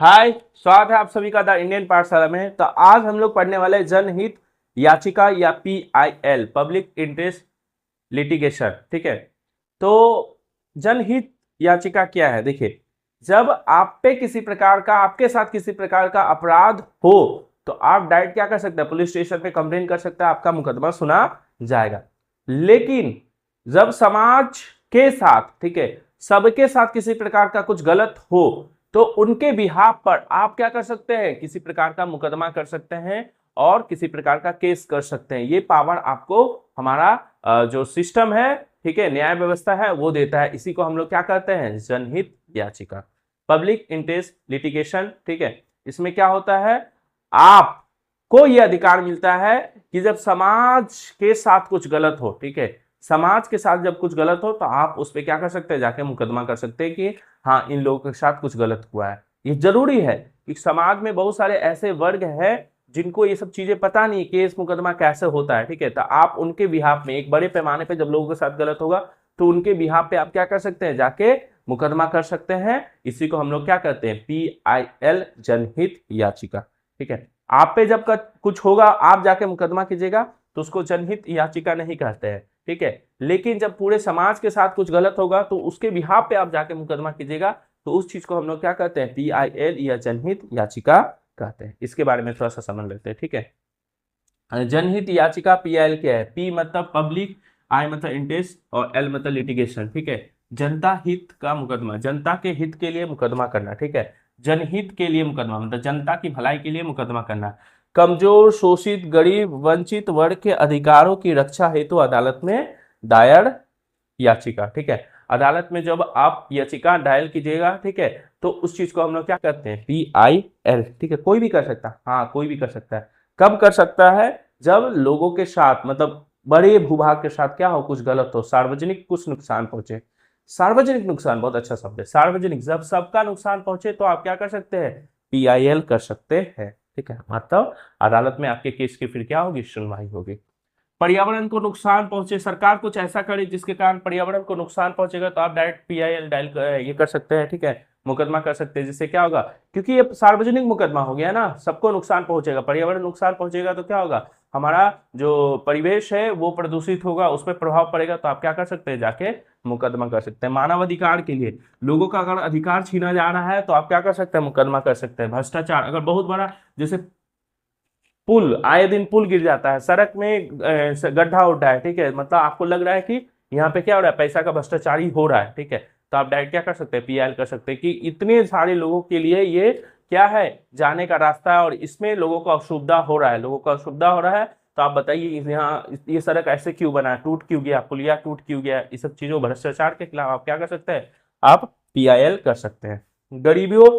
हाय, स्वागत है आप सभी का द इंडियन पाठशाला में। तो आज हम लोग पढ़ने वाले जनहित याचिका या PIL, पब्लिक इंटरेस्ट लिटिगेशन। ठीक है, तो जनहित याचिका क्या है? देखिए, जब आप पे किसी प्रकार का, आपके साथ किसी प्रकार का अपराध हो तो आप डायरेक्ट क्या कर सकते हैं? पुलिस स्टेशन पे कंप्लेन कर सकते हैं, आपका मुकदमा सुना जाएगा। लेकिन जब समाज के साथ, ठीक है, सबके साथ किसी प्रकार का कुछ गलत हो तो उनके बिहाफ पर आप क्या कर सकते हैं? किसी प्रकार का मुकदमा कर सकते हैं और किसी प्रकार का केस कर सकते हैं। ये पावर आपको हमारा जो सिस्टम है, ठीक है, न्याय व्यवस्था है, वो देता है। इसी को हम लोग क्या कहते हैं? जनहित याचिका, पब्लिक इंटरेस्ट लिटिगेशन। ठीक है, इसमें क्या होता है? आपको यह अधिकार मिलता है कि जब समाज के साथ कुछ गलत हो, ठीक है, समाज के साथ जब कुछ गलत हो तो आप उस पर क्या कर सकते हैं? जाके मुकदमा कर सकते हैं कि हाँ, इन लोगों के साथ कुछ गलत हुआ है। ये जरूरी है कि समाज में बहुत सारे ऐसे वर्ग हैं जिनको ये सब चीजें पता नहीं केस मुकदमा कैसे होता है। ठीक है, तो आप उनके बिहाफ में एक बड़े पैमाने पे जब लोगों के साथ गलत होगा तो उनके बिहाफ पे आप क्या कर सकते हैं? जाके मुकदमा कर सकते हैं। इसी को हम लोग क्या कहते हैं? PIL, जनहित याचिका। ठीक है, आप पे जब कुछ होगा आप जाके मुकदमा कीजिएगा तो उसको जनहित याचिका नहीं कहते हैं। ठीक है, लेकिन जब पूरे समाज के साथ कुछ गलत होगा तो उसके बिहाफ पे आप जाके मुकदमा कीजिएगा तो उस चीज को हम लोग क्या कहते हैं? PIL या जनहित याचिका कहते हैं। इसके बारे में थोड़ा सा समझ लेते हैं। ठीक है, जनहित याचिका PIL क्या है? P मतलब पब्लिक, I मतलब इंटरेस्ट और L मतलब लिटिगेशन। ठीक है, जनता हित का मुकदमा, जनता के हित के लिए मुकदमा करना। ठीक है, जनहित के लिए मुकदमा मतलब जनता की भलाई के लिए मुकदमा करना। कमजोर, शोषित, गरीब, वंचित वर्ग के अधिकारों की रक्षा हेतु अदालत में दायर याचिका। ठीक है, अदालत में जब आप याचिका दायर कीजिएगा, ठीक है, तो उस चीज को हम लोग क्या कहते हैं? PIL। ठीक है, कोई भी कर सकता है। हाँ, कोई भी कर सकता है। कब कर सकता है? जब लोगों के साथ, मतलब बड़े भूभाग के साथ क्या हो? कुछ गलत हो, सार्वजनिक कुछ नुकसान पहुंचे। सार्वजनिक नुकसान बहुत अच्छा शब्द है, सार्वजनिक। जब सबका नुकसान पहुंचे तो आप क्या कर सकते हैं? PIL कर सकते हैं। ठीक है, मतलब अदालत में आपके केस की फिर क्या होगी? सुनवाई होगी। पर्यावरण को नुकसान पहुंचे, सरकार कुछ ऐसा करे जिसके कारण पर्यावरण को नुकसान पहुंचेगा तो आप डायरेक्ट PIL डायल ये कर सकते हैं। ठीक है, मुकदमा कर सकते हैं। जिससे क्या होगा? क्योंकि ये सार्वजनिक मुकदमा हो गया ना, सबको नुकसान पहुंचेगा, पर्यावरण नुकसान पहुंचेगा तो क्या होगा? हमारा जो परिवेश है वो प्रदूषित होगा, उस पर प्रभाव पड़ेगा। तो आप क्या कर सकते हैं? जाके मुकदमा कर सकते हैं। मानव अधिकार के लिए, लोगों का अगर अधिकार छीना जा रहा है तो आप क्या कर सकते हैं? मुकदमा कर सकते हैं। भ्रष्टाचार अगर बहुत बड़ा, जैसे पुल, आए दिन पुल गिर जाता है, सड़क में गड्ढा उड्ढा है, ठीक है, मतलब आपको लग रहा है कि यहाँ पे क्या हो रहा है? पैसा का भ्रष्टाचारी हो रहा है। ठीक है, तो आप डायरेक्ट क्या कर सकते हैं? PIL कर सकते हैं कि इतने सारे लोगों के लिए ये क्या है? जाने का रास्ता है और इसमें लोगों को असुविधा हो रहा है, लोगों को असुविधा हो रहा है। तो आप बताइए यहाँ ये सड़क ऐसे क्यों बना है? टूट क्यों गया? पुलिया टूट क्यों गया? इस सब चीजों, भ्रष्टाचार के खिलाफ आप क्या कर सकते हैं? आप PIL कर सकते हैं। गरीबियों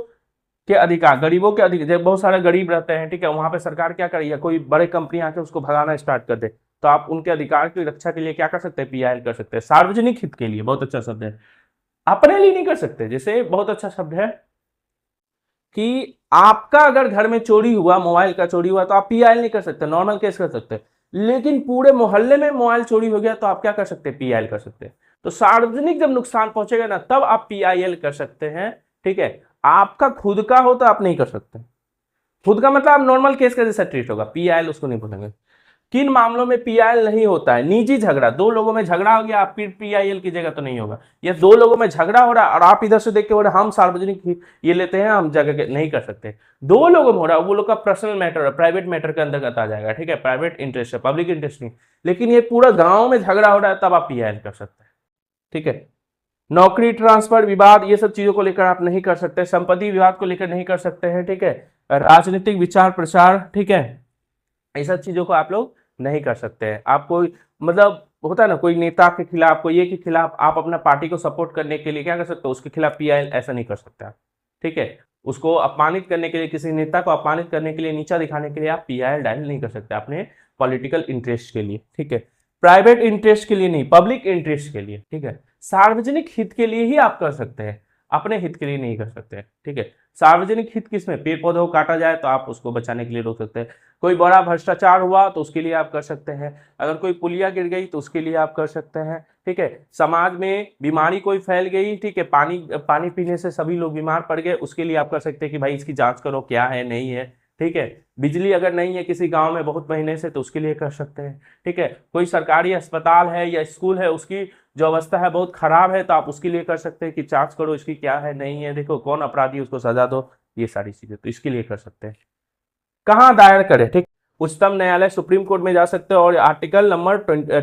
के अधिकार, गरीबों के अधिकार, जब बहुत सारे गरीब रहते हैं, ठीक है, वहां पे सरकार क्या करेगी? कोई बड़े कंपनी आके उसको भगाना स्टार्ट कर दे तो आप उनके अधिकार की रक्षा के लिए क्या कर सकते हैं? PIL कर सकते हैं। सार्वजनिक हित के लिए बहुत अच्छा शब्द है, अपने लिए नहीं कर सकते। जैसे बहुत अच्छा शब्द है कि आपका अगर घर में चोरी हुआ, मोबाइल का चोरी हुआ, तो आप PIL नहीं कर सकते, नॉर्मल केस कर सकते। लेकिन पूरे मोहल्ले में मोबाइल चोरी हो गया तो आप क्या कर सकते हैं? PIL कर सकते हैं। तो सार्वजनिक जब नुकसान पहुंचेगा ना तब आप PIL कर सकते हैं। ठीक है, आपका खुद का हो तो आप नहीं कर सकते। खुद का मतलब आप नॉर्मल केस का जैसा ट्रीट होगा, PIL उसको नहीं बोलेंगे। किन मामलों में PIL नहीं होता है? निजी झगड़ा, दो लोगों में झगड़ा हो गया, आप फिर PIL कीजिएगा तो नहीं होगा। ये दो लोगों में झगड़ा हो रहा है और आप इधर से देख के बोल रहे हम सार्वजनिक ये लेते हैं, हम जगह के नहीं कर सकते। दो लोगों में हो रहा है, वो लोग का पर्सनल मैटर है, प्राइवेट मैटर के अंतर्गत आ जाएगा। ठीक है, प्राइवेट इंटरेस्ट है, पब्लिक इंटरेस्ट नहीं। लेकिन ये पूरा गांव में झगड़ा हो रहा है तब आप PIL कर सकते हैं। ठीक है, नौकरी ट्रांसफर विवाद, ये सब चीजों को लेकर आप नहीं कर सकते। संपत्ति विवाद को लेकर नहीं कर सकते हैं। ठीक है, राजनीतिक विचार प्रचार, ठीक है, ये सब चीजों को आप लोग नहीं कर सकते हैं। आप कोई, मतलब होता है ना, कोई नेता के खिलाफ, कोई ये के खिलाफ, आप अपना पार्टी को सपोर्ट करने के लिए क्या कर सकते हो? उसके खिलाफ PIL ऐसा नहीं कर सकते आप। ठीक है, उसको अपमानित करने के लिए, किसी नेता को अपमानित करने के लिए, नीचा दिखाने के लिए आप PIL डायल नहीं कर सकते अपने पॉलिटिकल इंटरेस्ट के लिए। ठीक है, प्राइवेट इंटरेस्ट के लिए नहीं, पब्लिक इंटरेस्ट के लिए। ठीक है, सार्वजनिक हित के लिए ही आप कर सकते हैं। अपने हित के लिए नहीं कर सकते हैं, ठीक है। सार्वजनिक हित किसमें, पेड़ पौधों को काटा जाए तो आप उसको बचाने के लिए रोक सकते हैं, कोई बड़ा भ्रष्टाचार हुआ तो उसके लिए आप कर सकते हैं, अगर कोई पुलिया गिर गई तो उसके लिए आप कर सकते हैं, ठीक है। समाज में बीमारी कोई फैल गई, ठीक है, पानी पानी पीने से सभी लोग बीमार पड़ गए, उसके लिए आप कर सकते हैं कि भाई इसकी जांच करो क्या है नहीं है, ठीक है। बिजली अगर नहीं है किसी गांव में बहुत महीने से तो उसके लिए कर सकते हैं, ठीक है। कोई सरकारी अस्पताल है या स्कूल है उसकी जो अवस्था है बहुत खराब है तो आप उसके लिए कर सकते हैं कि जांच करो इसकी क्या है नहीं है, देखो कौन अपराधी उसको सजा दो, ये सारी चीजें तो इसके लिए कर सकते हैं। कहाँ दायर करें, ठीक, उच्चतम न्यायालय सुप्रीम कोर्ट में जा सकते हैं, और आर्टिकल नंबर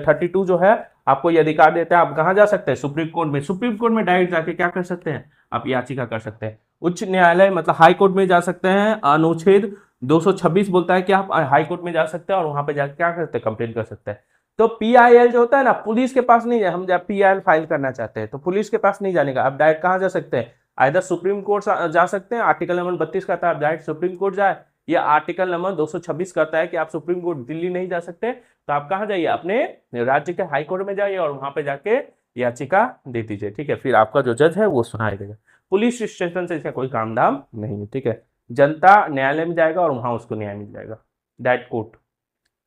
32 जो है आपको ये अधिकार देता है, आप कहाँ जा सकते हैं, सुप्रीम कोर्ट में। सुप्रीम कोर्ट में डायरेक्ट जाके क्या कर सकते हैं, आप याचिका कर सकते हैं। उच्च न्यायालय मतलब हाई कोर्ट में जा सकते हैं, अनुच्छेद 226 बोलता है कि आप हाई कोर्ट में जा सकते हैं और वहां पे जाके क्या कर सकते हैं, कंप्लेन कर सकते हैं। तो पीआईएल जो होता है ना, पुलिस के पास नहीं है, हम जब पीआईएल फाइल करना चाहते हैं तो पुलिस के पास नहीं जाने का, आप डायरेक्ट कहाँ जा सकते हैं, आइदर सुप्रीम कोर्ट जा सकते हैं, आर्टिकल नंबर 32 कहता है आप डायरेक्ट सुप्रीम कोर्ट जाए, या आर्टिकल नंबर 226 कहता है कि आप सुप्रीम कोर्ट दिल्ली नहीं जा सकते तो आप कहाँ जाइए, अपने राज्य के हाई कोर्ट में जाइए और वहां पे जाके याचिका दे दीजिए, ठीक है। फिर आपका जो जज है वो सुनाएगा। पुलिस स्टेशन से इसका कोई काम धाम नहीं है, ठीक है। जनता न्यायालय में जाएगा और वहां उसको न्याय मिल जाएगा, डायरेक्ट कोर्ट,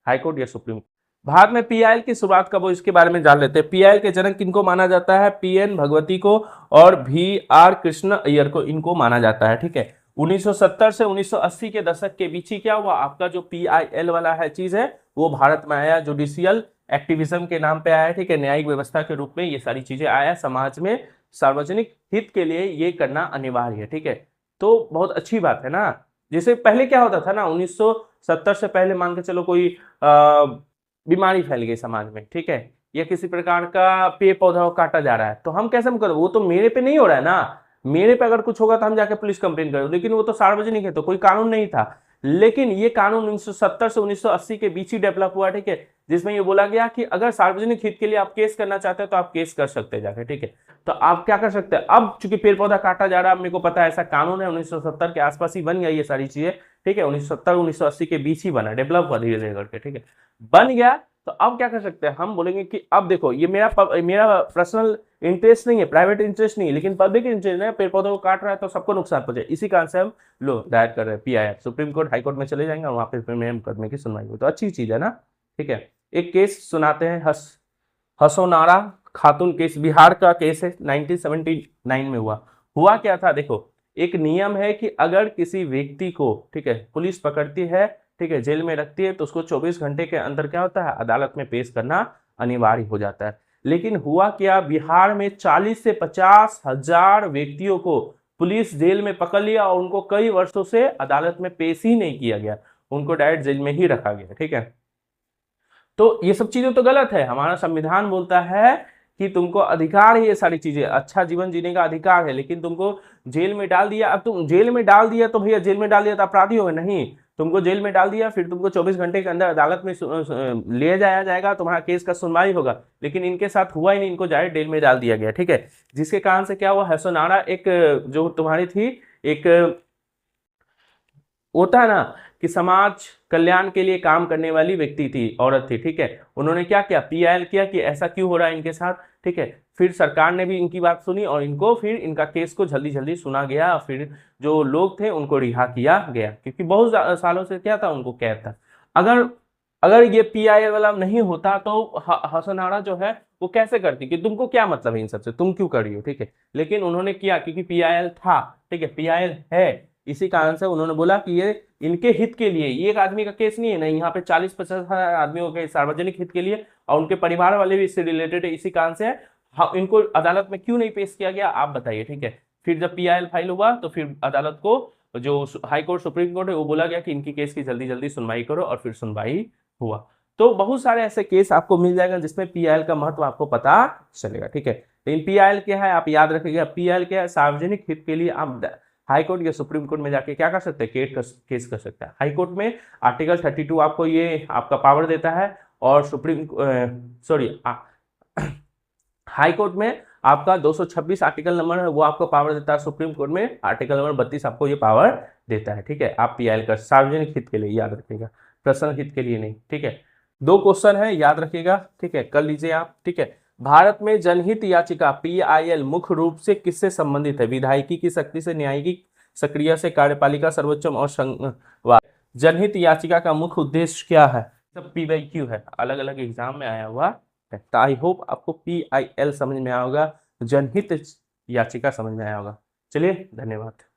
हाई कोर्ट या सुप्रीम कोर्ट। भारत में पीआईएल की शुरुआत कब हुई इसके बारे में जान लेते हैं। पीआईएल के जनक किनको माना जाता है, पीएन भगवती को और VR कृष्ण अय्यर को, इनको माना जाता है, ठीक है। 1970 से 1980 के दशक के बीच ही क्या हुआ, आपका जो पीआईएल वाला है चीज है वो भारत में आया, जुडिशियल एक्टिविज्म के नाम पे आया, ठीक है, न्यायिक व्यवस्था के रूप में ये सारी चीजें आया, समाज में सार्वजनिक हित के लिए ये करना अनिवार्य है, ठीक है। तो बहुत अच्छी बात है ना। जैसे पहले क्या होता था ना, 1970 से पहले मान के चलो कोई बीमारी फैल गई समाज में, ठीक है, या किसी प्रकार का पेड़ पौधा काटा जा रहा है तो हम कैसे करें, वो तो मेरे पे नहीं हो रहा है ना, मेरे पे अगर कुछ होगा तो हम जाके पुलिस कंप्लेन करें, लेकिन वो तो सार्वजनिक है तो कोई कानून नहीं था। लेकिन ये कानून 1970 से 1980 के बीच ही डेवलप हुआ, ठीक है, जिसमें ये बोला गया कि अगर सार्वजनिक हित के लिए आप केस करना चाहते हैं तो आप केस कर सकते हैं जाके, ठीक है। तो आप क्या कर सकते हैं, अब चूंकि पेड़ पौधा काटा जा रहा है, मेरे को पता है ऐसा कानून है 1970 के आसपास ही बन गया ये सारी चीजें, ठीक है, 1970 1980 के बीच ही बना, डेवलप हुआ धीरे धीरे करके, ठीक है, बन गया। तो अब क्या कर सकते हैं, हम बोलेंगे कि अब देखो ये मेरा पर्सनल इंटरेस्ट नहीं है, प्राइवेट इंटरेस्ट नहीं है, लेकिन पब्लिक इंटरेस्ट है, पेड़ पौधों को काट रहा है तो सबको नुकसान पहुंचे, इसी कारण से हम लो दायर कर रहे हैं PIL, supreme court high court में चले जाएंगे और वहां पे मेरे मुकदमे की सुनवाई हो, तो अच्छी चीज है ना, ठीक है। एक केस सुनाते हैं, हसोनारा खातून केस, बिहार का केस है, 1979 में हुआ क्या था, देखो एक नियम है कि अगर किसी व्यक्ति को, ठीक है, पुलिस पकड़ती है, ठीक है, जेल में रखती है तो उसको 24 घंटे के अंदर क्या होता है, अदालत में पेश करना अनिवार्य हो जाता है। लेकिन हुआ क्या, बिहार में 40 से 50 हजार व्यक्तियों को पुलिस जेल में पकड़ लिया और उनको कई वर्षों से अदालत में पेश ही नहीं किया गया, उनको डायरेक्ट जेल में ही रखा गया, ठीक है। तो ये सब चीजें तो गलत है, हमारा संविधान बोलता है कि तुमको अधिकार है ये सारी चीजें, अच्छा जीवन जीने का अधिकार है, लेकिन तुमको जेल में डाल दिया, अब तुम जेल में डाल दिया तो भैया जेल में डाल दिया तो अपराधी हो गए, नहीं, तुमको जेल में डाल दिया फिर तुमको 24 घंटे के अंदर अदालत में ले जाया जाएगा, तुम्हारा केस का सुनवाई होगा, लेकिन इनके साथ हुआ ही नहीं, इनको जाए जेल में डाल दिया गया, ठीक है। जिसके कारण से क्या हुआ, हसोनारा एक जो तुम्हारी थी, एक होता है ना कि समाज कल्याण के लिए काम करने वाली व्यक्ति थी, औरत थी, ठीक है, उन्होंने क्या किया, पीआईएल किया कि ऐसा क्यों हो रहा है इनके साथ, ठीक है। फिर सरकार ने भी इनकी बात सुनी और इनको फिर इनका केस को जल्दी जल्दी सुना गया, फिर जो लोग थे उनको रिहा किया गया, क्योंकि बहुत सालों से क्या था, उनको कैद था। अगर अगर ये पीआईएल वाला नहीं होता तो हसनारा जो है वो कैसे करती कि तुमको क्या मतलब है इन सबसे, तुम क्यों कर रही हो, ठीक है, लेकिन उन्होंने किया क्योंकि पीआईएल था, ठीक है, पीआईएल है, इसी कारण से उन्होंने बोला कि ये इनके हित के लिए, ये एक आदमी का केस नहीं है ना, यहाँ पे 40-50 आदमियों के सार्वजनिक हित के लिए, और उनके परिवार वाले भी इससे रिलेटेड है, इसी कारण से इनको अदालत में क्यों नहीं पेश किया गया, आप बताइए, ठीक है। फिर जब पीआईएल फाइल हुआ तो फिर अदालत को, जो हाई कोर्ट सुप्रीम कोर्ट है, वो बोला गया कि इनकी केस की जल्दी जल्दी सुनवाई करो, और फिर सुनवाई हुआ। तो बहुत सारे ऐसे केस आपको मिल जाएगा जिसमें पीआईएल का महत्व आपको पता चलेगा, ठीक है। लेकिन पीआईएल क्या है, आप याद रखिएगा, पीआईएल क्या है, सार्वजनिक हित के लिए आप हाई कोर्ट या सुप्रीम कोर्ट में जाके क्या कर सकते हैं, केस कर सकते हैं। हाई कोर्ट में आर्टिकल 32 आपको ये आपका पावर देता है, और हाई कोर्ट में आपका 226 आर्टिकल नंबर है वो आपको पावर देता है, सुप्रीम कोर्ट में आर्टिकल नंबर 32 आपको ये पावर देता है, ठीक है। आप पीआईएल का सार्वजनिक हित के लिए याद रखिएगा, पर्सनल हित के लिए नहीं, ठीक है। 2 क्वेश्चन है, याद रखिएगा, ठीक है, कर लीजिए आप, ठीक है। भारत में जनहित याचिका PIL मुख्य रूप से किससे संबंधित है? विधायिकी की शक्ति से, न्यायिक सक्रिय से, कार्यपालिका सर्वोच्चम और संघवाद। जनहित याचिका का मुख्य उद्देश्य क्या है? सब PYQ है, अलग अलग एग्जाम में आया हुआ है। तो आई होप आपको PIL समझ में आया होगा, जनहित याचिका समझ में आया होगा। चलिए, धन्यवाद।